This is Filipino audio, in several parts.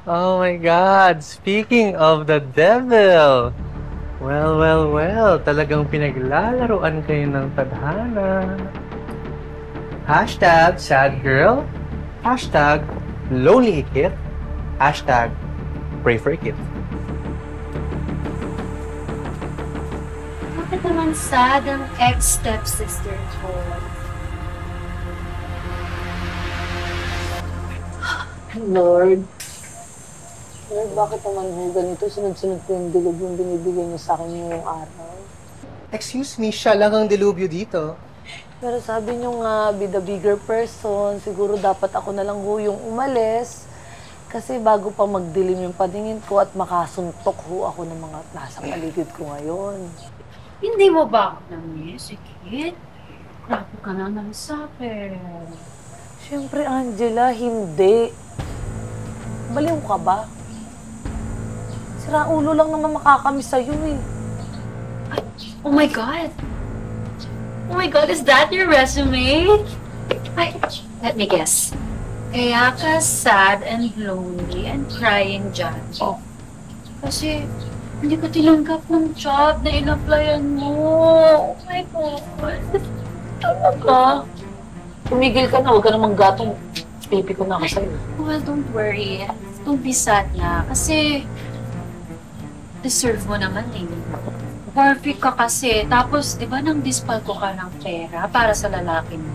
Oh my God! Speaking of the devil! Well, talagang pinaglalaroan kayo ng tadhana. Hashtag sad girl. Hashtag lonely ikit. Hashtag pray for ikit. Bakit naman sad ang ex-stepsister ko? Lord, bakit naman ho ganito? Sunod-sunod ko yung dilog yung binibigay niyo sa akin ngayong araw. Excuse me, siya lang ang dilubyo dito. Pero sabi niyo nga, be the bigger person, siguro dapat ako na lang ho yung umalis. Kasi bago pa magdilim yung paningin ko at makasuntok ho ako ng mga nasa paligid ko ngayon. Hindi mo ba ako na-miss, Ikit? Grabe ka na ng sabi. Siyempre, Angela, hindi. Baliw ka ba? Sira ulo lang naman makakamiss sa'yo eh. Ay, oh my God! Oh my God, is that your resume? Ay, let me guess. Kaya ka sad and lonely and crying dyan. Oh. Kasi hindi ka tinanggap ng job na in-applyan mo. Oh my God. Talaga? Tumigil ka na, huwag ka namang gatong pipi ko na ako sa'yo. Well, don't worry. Don't be sad na. Kasi deserve mo naman eh. Perfect ka kasi. Tapos, di ba nang dispalko ka ng pera para sa lalaki mo?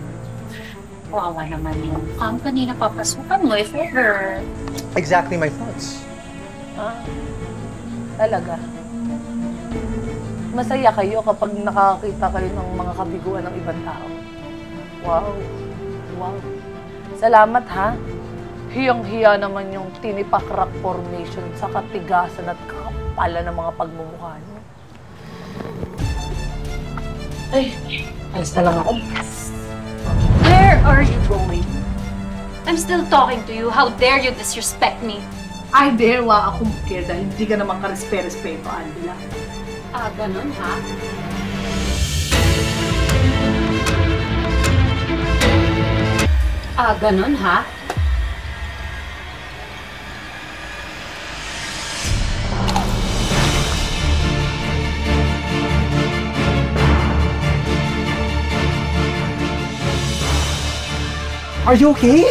Wawa naman yung company na papasukan mo, if ever. Exactly my thoughts. Ah, talaga? Masaya kayo kapag nakakita kayo ng mga kabiguan ng ibang tao. Wow. Wow. Salamat ha. Hiyang-hiya naman yung tinipak rock formation sa katigasan at kakapalan ng mga pagmumukha niyo. Ay, alis na lang ako. Where are you going? I'm still talking to you. How dare you disrespect me? Ay, dewa akong bukir dahil hindi ka naman karespe-respeto, Angela. Ah, ganun ha? Ah, ganun ha? Are you okay?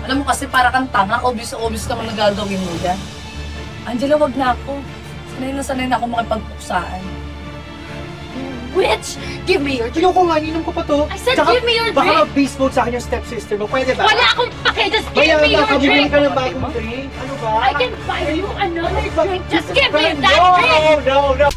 Alam mo kasi para kang tanga, obvious naman na gagawin mo yan. Angela, wag na ako. Sanay na ako makipagpuksaan. Witch! Give me your drink! Ayoko nga, inom ko pa to. I said Tsaka, give me your baka drink! mag-beast mode sa akin yung stepsister mo. Pwede ba? Wala akong pake! Just give me your drink! ka ng bagong drink. Ano ba? I can buy you another drink! Just give me that No, drink! no, no.